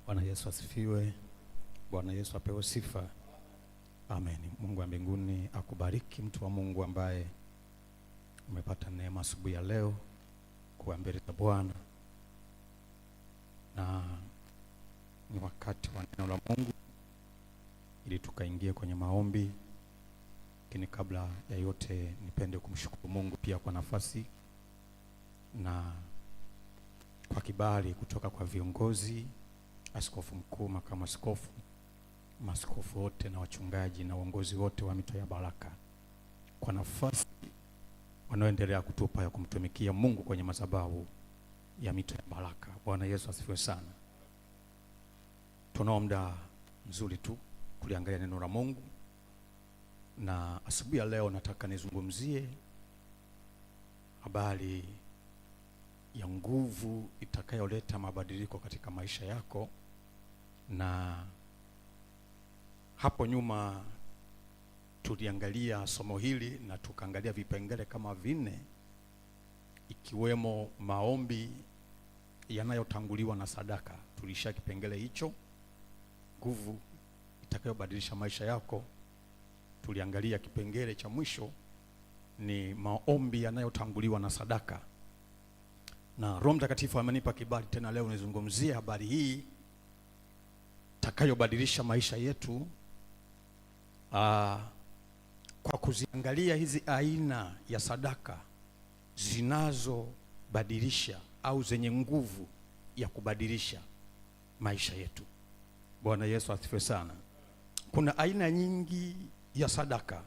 Bwana Yesu asifiwe. Bwana Yesu apewe sifa. Amen. Mungu wa mbinguni akubariki, mtu wa Mungu ambaye umepata neema asubuhi ya leo kuwa mbele za Bwana, na ni wakati wa neno la Mungu ili tukaingie kwenye maombi. Lakini kabla ya yote nipende kumshukuru Mungu pia kwa nafasi na kwa kibali kutoka kwa viongozi, askofu mkuu, makamu askofu, maaskofu wote na wachungaji na uongozi wote wa Mito ya Baraka, kwa nafasi wanaoendelea kutupa ya kumtumikia Mungu kwenye madhabahu ya Mito ya Baraka. Bwana Yesu asifiwe sana. Tunao muda mzuri tu kuliangalia neno la Mungu, na asubuhi ya leo nataka nizungumzie habari ya nguvu itakayoleta mabadiliko katika maisha yako. Na hapo nyuma tuliangalia somo hili na tukaangalia vipengele kama 4, ikiwemo maombi yanayotanguliwa na sadaka. Tulisha kipengele hicho, nguvu itakayobadilisha maisha yako. Tuliangalia kipengele cha mwisho, ni maombi yanayotanguliwa na sadaka, na Roho Mtakatifu amenipa kibali tena leo nizungumzie habari hii itakayobadilisha maisha yetu, kwa kuziangalia hizi aina ya sadaka zinazobadilisha au zenye nguvu ya kubadilisha maisha yetu. Bwana Yesu asifiwe sana. Kuna aina nyingi ya sadaka,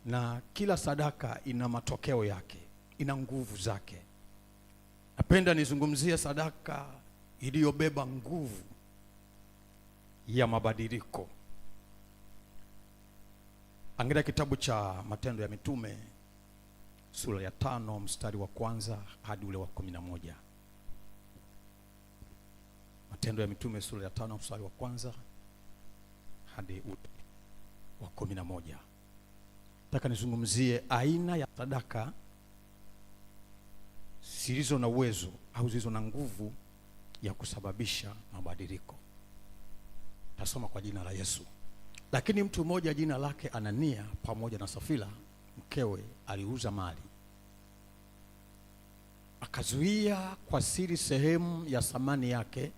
na kila sadaka ina matokeo yake, ina nguvu zake. Napenda nizungumzie sadaka iliyobeba nguvu ya mabadiliko. Angalia kitabu cha Matendo ya Mitume sura ya 5 mstari wa 1 hadi ule wa 11. Matendo ya Mitume sura ya 5 mstari wa 1 hadi ule wa 11. Nataka nizungumzie aina ya sadaka zilizo na uwezo au zilizo na nguvu ya kusababisha mabadiliko. Tasoma kwa jina la Yesu. Lakini mtu mmoja jina lake Anania, pamoja na Safira mkewe, aliuza mali, akazuia kwa siri sehemu ya thamani yake.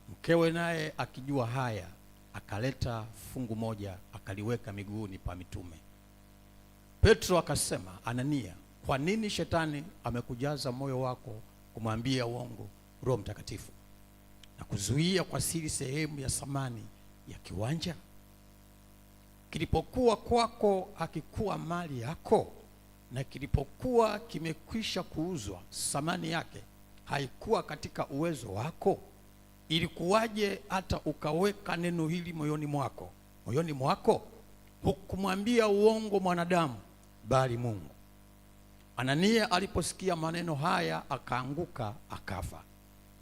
Mkewe naye akijua haya, akaleta fungu moja, akaliweka miguuni pa mitume. Petro akasema, Anania, kwa nini shetani amekujaza moyo wako kumwambia uongo Roho Mtakatifu na kuzuia kwa siri sehemu ya thamani ya kiwanja? Kilipokuwa kwako hakikuwa mali yako, na kilipokuwa kimekwisha kuuzwa thamani yake haikuwa katika uwezo wako? Ilikuwaje hata ukaweka neno hili moyoni mwako? Hukumwambia uongo mwanadamu, bali Mungu. Anania aliposikia maneno haya akaanguka akafa.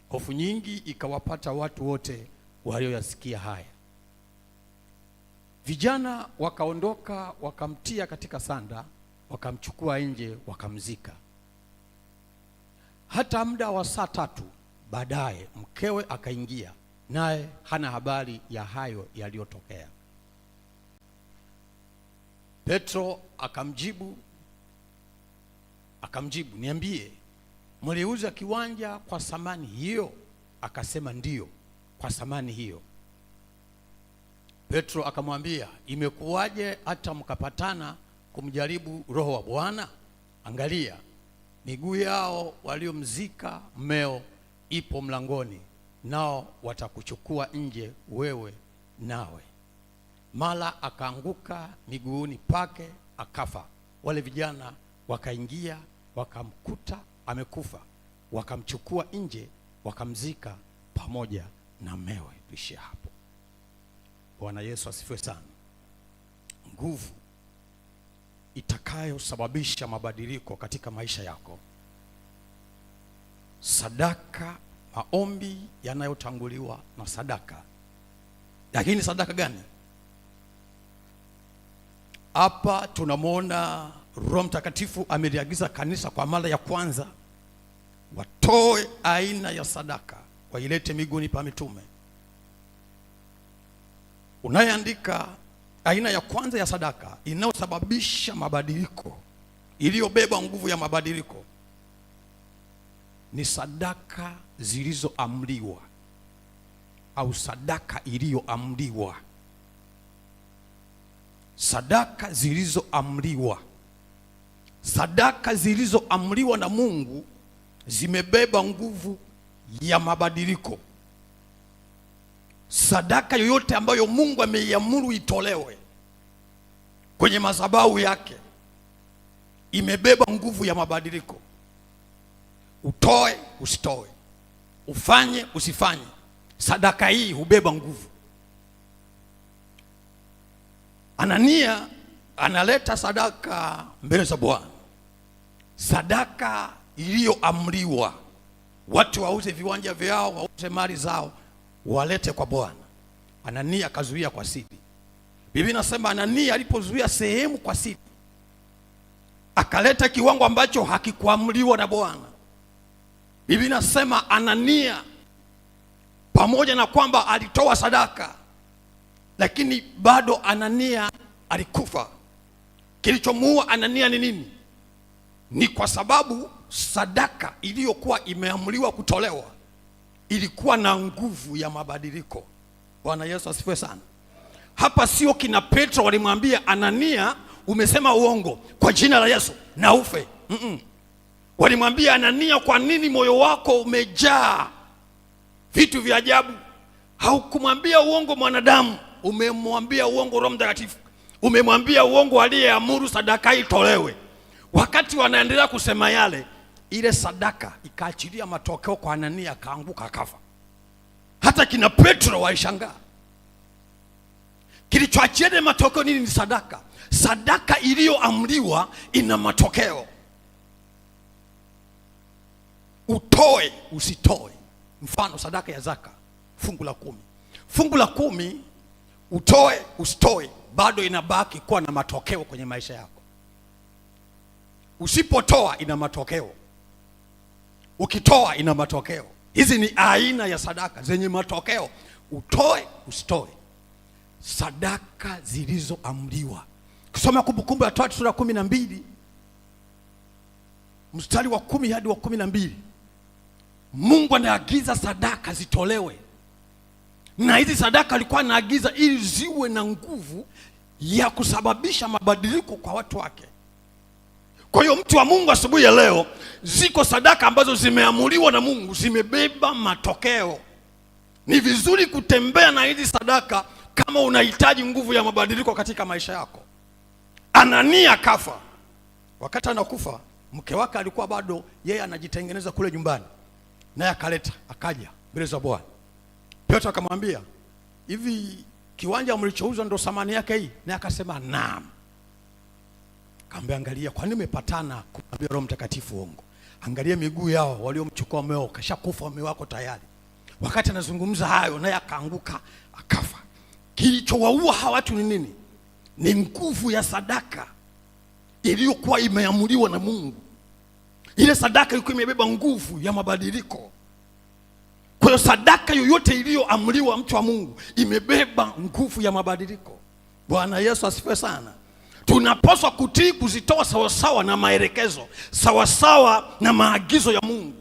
Hofu nyingi ikawapata watu wote walioyasikia haya. Vijana wakaondoka wakamtia katika sanda, wakamchukua nje wakamzika. Hata muda wa saa 3 baadaye mkewe akaingia, naye hana habari ya hayo yaliyotokea. Petro akamjibu, niambie, mliuza kiwanja kwa thamani hiyo? Akasema, ndiyo, kwa thamani hiyo. Petro akamwambia, imekuwaje hata mkapatana kumjaribu Roho wa Bwana? Angalia, miguu yao waliomzika mmeo ipo mlangoni, nao watakuchukua nje wewe nawe. Mara akaanguka miguuni pake akafa. Wale vijana wakaingia wakamkuta amekufa, wakamchukua nje wakamzika pamoja na mmewe. Tuishie hapo. Bwana Yesu asifiwe sana. Nguvu itakayosababisha mabadiliko katika maisha yako, sadaka, maombi yanayotanguliwa na sadaka. Lakini sadaka gani? Hapa tunamwona Roho Mtakatifu ameliagiza kanisa kwa mara ya kwanza watoe aina ya sadaka, wailete miguuni pa mitume. unayeandika aina ya kwanza ya sadaka inayosababisha mabadiliko, iliyobeba nguvu ya mabadiliko, ni sadaka zilizoamriwa au sadaka iliyoamriwa. Sadaka zilizoamriwa. Sadaka zilizoamriwa na Mungu zimebeba nguvu ya mabadiliko. Sadaka yoyote ambayo Mungu ameiamuru itolewe kwenye madhabahu yake imebeba nguvu ya mabadiliko. Utoe usitoe, ufanye usifanye, sadaka hii hubeba nguvu. Anania analeta sadaka mbele za Bwana, sadaka iliyoamriwa. Watu wauze viwanja vyao, wauze mali zao, walete kwa Bwana. Anania akazuia kwa siri. Biblia inasema Anania alipozuia sehemu kwa siri, akaleta kiwango ambacho hakikuamriwa na Bwana. Biblia inasema Anania, pamoja na kwamba alitoa sadaka, lakini bado Anania alikufa. Kilichomuua Anania ni nini? Ni kwa sababu sadaka iliyokuwa imeamriwa kutolewa ilikuwa na nguvu ya mabadiliko. Bwana Yesu asifiwe sana. Hapa sio kina Petro walimwambia Anania, umesema uongo, kwa jina la Yesu na ufe. Walimwambia Anania, kwa nini moyo wako umejaa vitu vya ajabu? Haukumwambia uongo mwanadamu, umemwambia uongo Roho Mtakatifu. Umemwambia uongo aliyeamuru sadaka itolewe. Wakati wanaendelea kusema yale, ile sadaka ikaachilia matokeo kwa Anania, akaanguka akafa. Hata kina Petro waishangaa. Kilichoachilia matokeo nini? Ni sadaka. Sadaka iliyoamriwa ina matokeo. Utoe usitoe. Mfano sadaka ya zaka, fungu la 10. Fungu la 10 utoe usitoe, bado inabaki kuwa na matokeo kwenye maisha yako. Usipotoa ina matokeo, ukitoa ina matokeo. Hizi ni aina ya sadaka zenye matokeo. Utoe usitoe, sadaka zilizoamriwa. Kusoma Kumbukumbu la Torati sura 12 mstari wa 10 hadi wa 12, Mungu anaagiza sadaka zitolewe. Na hizi sadaka alikuwa anaagiza ili ziwe na nguvu ya kusababisha mabadiliko kwa watu wake. Kwa hiyo mtu wa Mungu, asubuhi ya leo, ziko sadaka ambazo zimeamuliwa na Mungu, zimebeba matokeo. Ni vizuri kutembea na hizi sadaka kama unahitaji nguvu ya mabadiliko katika maisha yako. Anania kafa. Wakati anakufa, mke wake alikuwa bado yeye anajitengeneza kule nyumbani, naye akaja mbele za Bwana. Petro akamwambia, hivi kiwanja mlichouza ndo thamani yake hii? Naye akasema naam. Akamwambia, angalia, kwa nini umepatana kumwambia Roho Mtakatifu uongo? Angalia miguu yao waliomchukua mume wako, kashakufa mume wako tayari. Wakati anazungumza hayo, naye akaanguka akafa. Kilichowaua hawa watu ni nini? Ni nguvu ya sadaka iliyokuwa imeamuliwa na Mungu. Ile sadaka ilikuwa imebeba nguvu ya mabadiliko. Kwa hiyo sadaka yoyote iliyoamriwa, mtu wa Mungu, imebeba nguvu ya mabadiliko. Bwana Yesu asifiwe sana. Tunapaswa kutii, kuzitoa sawasawa na maelekezo, sawasawa na maagizo ya Mungu.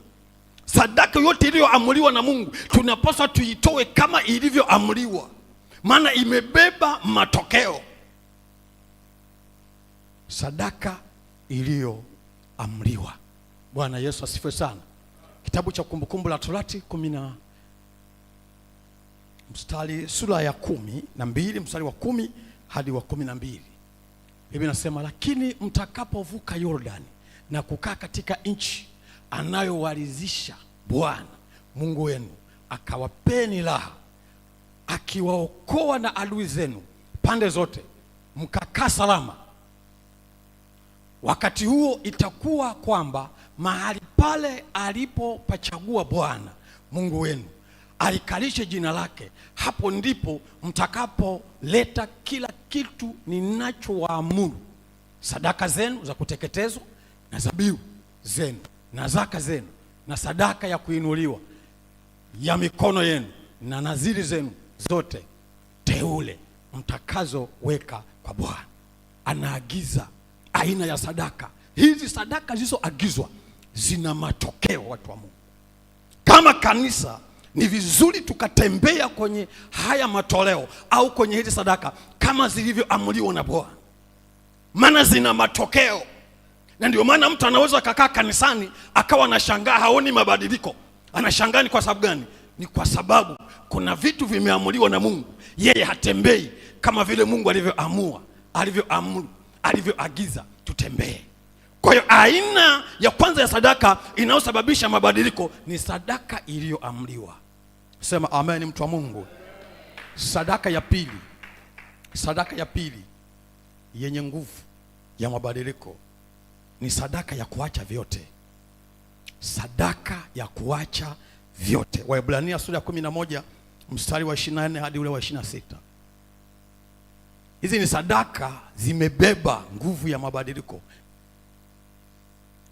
Sadaka yote iliyoamriwa na Mungu tunapaswa tuitoe kama ilivyoamriwa, maana imebeba matokeo. Sadaka iliyoamriwa. Bwana Yesu asifiwe sana. Kitabu cha Kumbukumbu la Torati sura ya 12 mstari wa 10 hadi wa 12. Biblia inasema, lakini mtakapovuka Yordani na kukaa katika nchi anayowaridhisha Bwana Mungu wenu, akawapeni raha, akiwaokoa na adui zenu pande zote, mkakaa salama. Wakati huo itakuwa kwamba mahali pale alipopachagua Bwana Mungu wenu alikalishe jina lake, hapo ndipo mtakapoleta kila kitu ninachowaamuru, sadaka zenu za kuteketezwa na zabihu zenu na zaka zenu na sadaka ya kuinuliwa ya mikono yenu na nadhiri zenu zote teule mtakazoweka kwa Bwana. Anaagiza aina ya sadaka. Hizi sadaka zilizoagizwa zina matokeo, watu wa Mungu. Kama kanisa ni vizuri tukatembea kwenye haya matoleo au kwenye hizi sadaka kama zilivyoamriwa na Bwana, maana zina matokeo. Na ndio maana mtu anaweza kukaa kanisani akawa anashangaa haoni mabadiliko. Anashangaa ni kwa sababu gani? Ni kwa sababu kuna vitu vimeamuliwa na Mungu, yeye hatembei kama vile Mungu alivyoamua, alivyoamuru, alivyoagiza tutembee. Kwa hiyo aina ya kwanza ya sadaka inayosababisha mabadiliko ni sadaka iliyoamriwa. Sema amen, mtu wa Mungu. Sadaka ya pili yenye nguvu ya mabadiliko ni sadaka ya kuacha vyote. Sadaka ya kuacha vyote. Waebrania sura ya 11 mstari wa 24 hadi ule wa 26. Hizi ni sadaka zimebeba nguvu ya mabadiliko.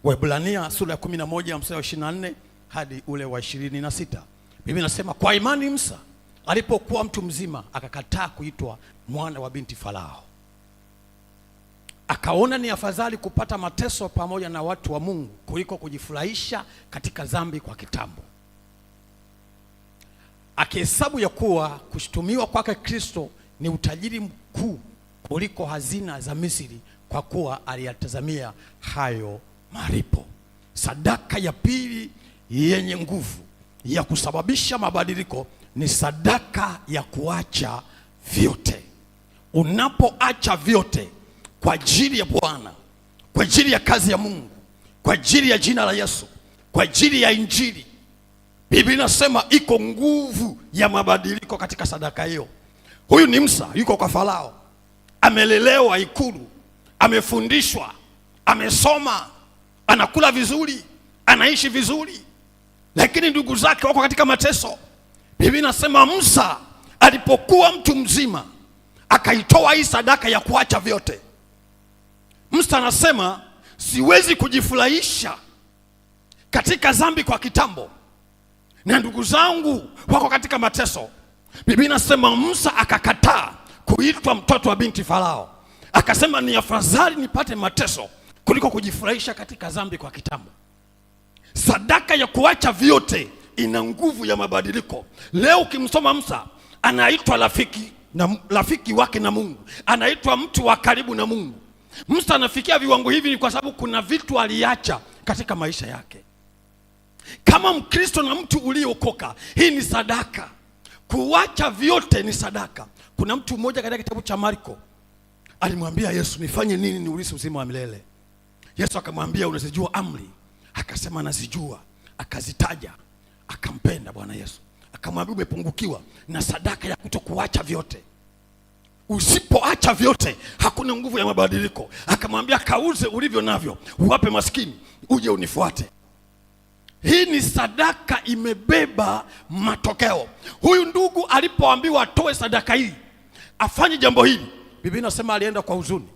Waebrania sura ya 11 mstari wa 24 hadi ule wa 26. Biblia inasema kwa imani Musa alipokuwa mtu mzima akakataa kuitwa mwana wa binti Farao. Akaona ni afadhali kupata mateso pamoja na watu wa Mungu kuliko kujifurahisha katika dhambi kwa kitambo. Akihesabu ya kuwa kushtumiwa kwake Kristo ni utajiri mkuu kuliko hazina za Misri, kwa kuwa aliyatazamia hayo malipo. Sadaka ya pili yenye nguvu ya kusababisha mabadiliko ni sadaka ya kuacha vyote. Unapoacha vyote kwa ajili ya Bwana, kwa ajili ya kazi ya Mungu, kwa ajili ya jina la Yesu, kwa ajili ya Injili, Biblia inasema iko nguvu ya mabadiliko katika sadaka hiyo. Huyu ni Musa, yuko kwa Farao, amelelewa ikulu, amefundishwa, amesoma, anakula vizuri, anaishi vizuri, lakini ndugu zake wako katika mateso. Biblia inasema Musa alipokuwa mtu mzima akaitoa hii sadaka ya kuacha vyote. Musa anasema siwezi kujifurahisha katika dhambi kwa kitambo, na ndugu zangu wako katika mateso. Biblia inasema Musa akakataa kuitwa mtoto wa binti Farao. Akasema ni afadhali nipate mateso kuliko kujifurahisha katika dhambi kwa kitambo. Sadaka ya kuacha vyote ina nguvu ya mabadiliko. Leo ukimsoma Musa anaitwa rafiki wake na Mungu, anaitwa mtu wa karibu na Mungu. Musa anafikia viwango hivi ni kwa sababu kuna vitu aliacha katika maisha yake. Kama Mkristo na mtu uliokoka, hii ni sadaka. Kuacha vyote ni sadaka. Kuna mtu mmoja katika kitabu cha Marko alimwambia Yesu, nifanye nini niurithi uzima wa milele? Yesu akamwambia, unazijua amri? Akasema nazijua. Akazitaja, akampenda Bwana Yesu. Akamwambia, umepungukiwa na sadaka ya kutokuacha vyote. Usipoacha vyote hakuna nguvu ya mabadiliko. Akamwambia, kauze ulivyo navyo uwape maskini, uje unifuate. Hii ni sadaka imebeba matokeo. Huyu ndugu alipoambiwa atoe sadaka hii, afanye jambo hili, Biblia inasema alienda kwa huzuni,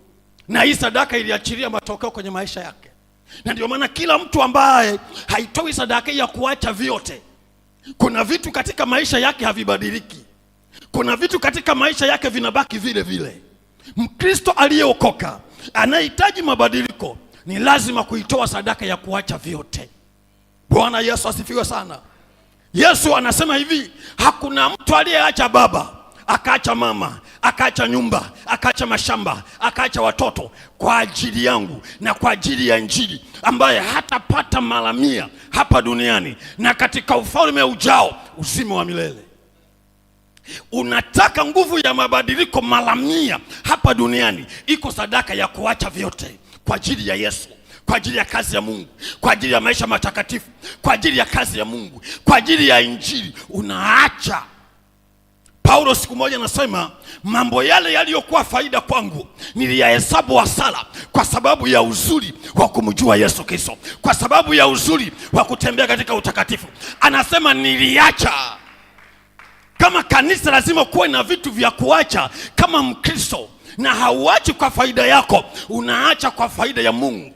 na hii sadaka iliachilia matokeo kwenye maisha yake. Na ndio maana kila mtu ambaye haitoi sadaka ya kuacha vyote, kuna vitu katika maisha yake havibadiliki. Kuna vitu katika maisha yake vinabaki vile vile. Mkristo aliyeokoka anahitaji mabadiliko, ni lazima kuitoa sadaka ya kuacha vyote. Bwana Yesu asifiwe sana. Yesu anasema hivi, hakuna mtu aliyeacha baba, akaacha mama, akaacha nyumba, akaacha mashamba, akaacha watoto kwa ajili yangu na kwa ajili ya Injili, ambaye hatapata mara 100 hapa duniani na katika ufalme ujao uzima wa milele. Unataka nguvu ya mabadiliko mara 100 hapa duniani, iko sadaka ya kuacha vyote kwa ajili ya Yesu, kwa ajili ya kazi ya Mungu, kwa ajili ya maisha matakatifu, kwa ajili ya kazi ya Mungu, kwa ajili ya Injili. Unaacha. Paulo siku moja anasema, mambo yale yaliyokuwa faida kwangu niliyahesabu hasara kwa sababu ya uzuri wa kumjua Yesu Kristo, kwa sababu ya uzuri wa kutembea katika utakatifu. Anasema niliacha. Kama kanisa lazima kuwe na vitu vya kuacha kama Mkristo, na hauachi kwa faida yako, unaacha kwa faida ya Mungu.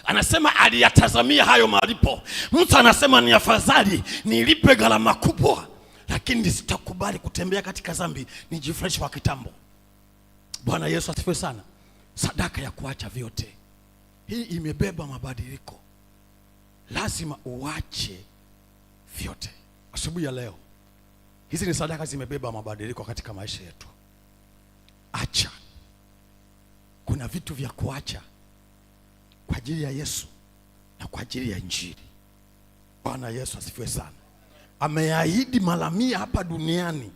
Anasema aliyatazamia hayo malipo. Musa anasema ni afadhali nilipe gharama kubwa lakini sitakubali kutembea katika dhambi, nijifresh kwa kitambo. Bwana Yesu asifiwe sana. Sadaka ya kuacha vyote, hii imebeba mabadiliko. Lazima uache vyote. Asubuhi ya leo, hizi ni sadaka zimebeba mabadiliko katika maisha yetu. Acha. Kuna vitu vya kuacha kwa ajili ya Yesu na kwa ajili ya Injili. Bwana Yesu asifiwe sana. Ameahidi mara 100 hapa duniani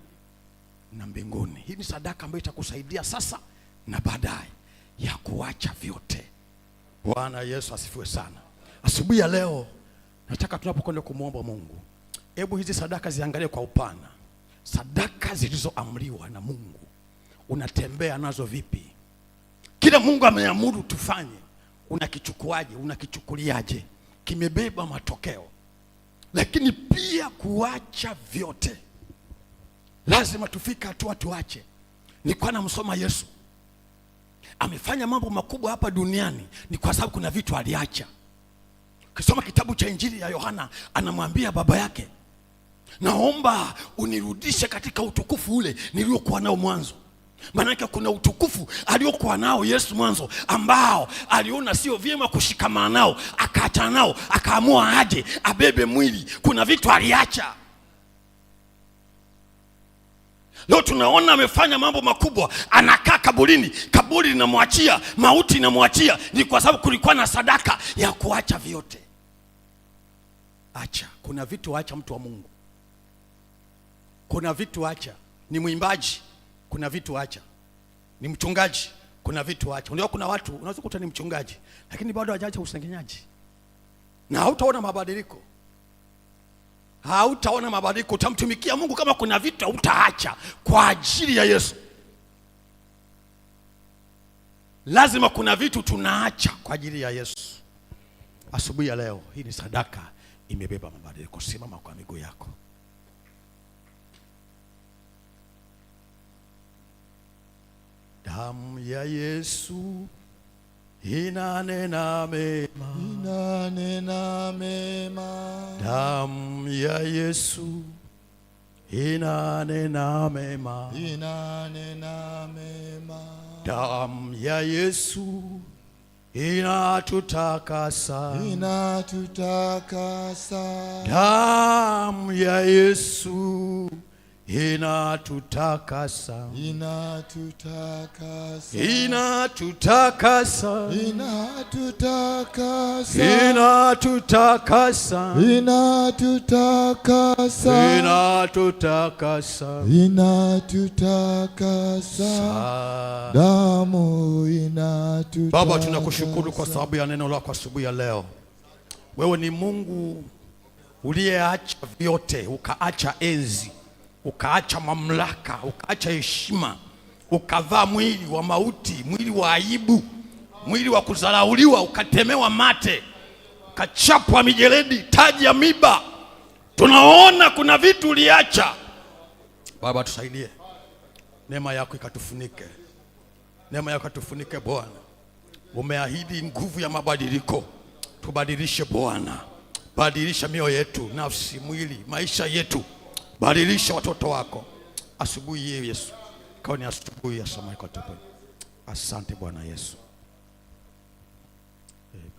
na mbinguni. Hii ni sadaka ambayo itakusaidia sasa na baadaye, ya kuacha vyote. Bwana Yesu asifiwe sana. Asubuhi ya leo nataka tunapokwenda kumwomba Mungu, hebu hizi sadaka ziangalie kwa upana. Sadaka zilizoamriwa na Mungu, unatembea nazo vipi? Kila Mungu ameamuru tufanye, unakichukuaje? Unakichukuliaje? Kimebeba matokeo. Lakini pia kuacha vyote, lazima tufika hatua tuache. Nilikuwa namsoma Yesu, amefanya mambo makubwa hapa duniani, ni kwa sababu kuna vitu aliacha. Ukisoma kitabu cha Injili ya Yohana, anamwambia baba yake, naomba unirudishe katika utukufu ule niliokuwa nao mwanzo. Maana kuna utukufu aliokuwa nao Yesu mwanzo, ambao aliona sio vyema kushikamana nao, akaacha nao, akaamua aje abebe mwili. Kuna vitu aliacha. Leo tunaona amefanya mambo makubwa, anakaa kaburini, kaburi linamwachia, mauti inamwachia. Ni kwa sababu kulikuwa na sadaka ya kuacha vyote. Acha. Kuna vitu acha, mtu wa Mungu. Kuna vitu acha. Ni mwimbaji, kuna vitu acha. Ni mchungaji, kuna vitu acha. Unajua kuna watu unaweza kukuta ni mchungaji lakini bado hajaacha usengenyaji, na hautaona mabadiliko. Hautaona mabadiliko. Utamtumikia Mungu kama kuna vitu hautaacha kwa ajili ya Yesu. Lazima kuna vitu tunaacha kwa ajili ya Yesu. Asubuhi ya leo, hii ni sadaka imebeba mabadiliko. Simama kwa miguu yako. Damu ya Yesu inanena mema, inanena mema. Damu ya Yesu inanena mema, inanena mema. Damu ya Yesu inatutakasa, inatutakasa. Damu ya Yesu inatutakasa, inatutakasa, inatutakasa, inatutakasa, inatutakasa, inatutakasa, inatutakasa, inatutakasa. Damu inatutakasa. Baba, tunakushukuru kwa sababu ya neno lako asubuhi ya leo. Wewe ni Mungu uliyeacha vyote, ukaacha enzi, ukaacha mamlaka, ukaacha heshima, ukavaa mwili wa mauti, mwili wa aibu, mwili wa kudharauliwa, ukatemewa mate, ukachapwa mijeledi, taji ya miba. Tunaona kuna vitu uliacha. Baba, tusaidie. Neema yako ikatufunike. Neema yako ikatufunike Bwana. Umeahidi nguvu ya mabadiliko. Tubadilishe Bwana. Badilisha mioyo yetu, nafsi, mwili, maisha yetu. Badilisha watoto wako. Asubuhi hii Yesu, kwa ni asubuhi ya samaki kwa topo. Asante Bwana Yesu. Amen.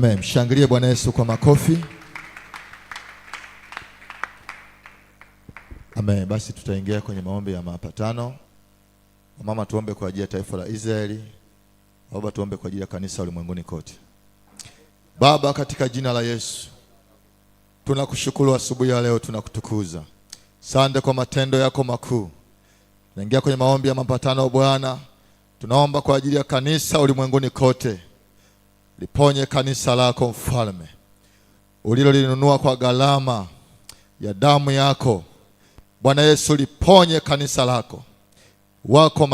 Amen. Mshangilie Bwana Yesu kwa makofi. Amen. Basi tutaingia kwenye maombi ya mapatano. Mama, tuombe kwa ajili ya taifa la Israeli. Baba, tuombe kwa ajili ya kanisa ulimwenguni kote. Baba, katika jina la Yesu, tunakushukuru asubuhi ya leo, tunakutukuza. Asante kwa matendo yako makuu. Tunaingia kwenye maombi ya mapatano Bwana. Tunaomba kwa ajili ya kanisa ulimwenguni kote. Liponye kanisa lako Mfalme, ulilolinunua kwa gharama ya damu yako. Bwana Yesu, liponye kanisa lako. Wako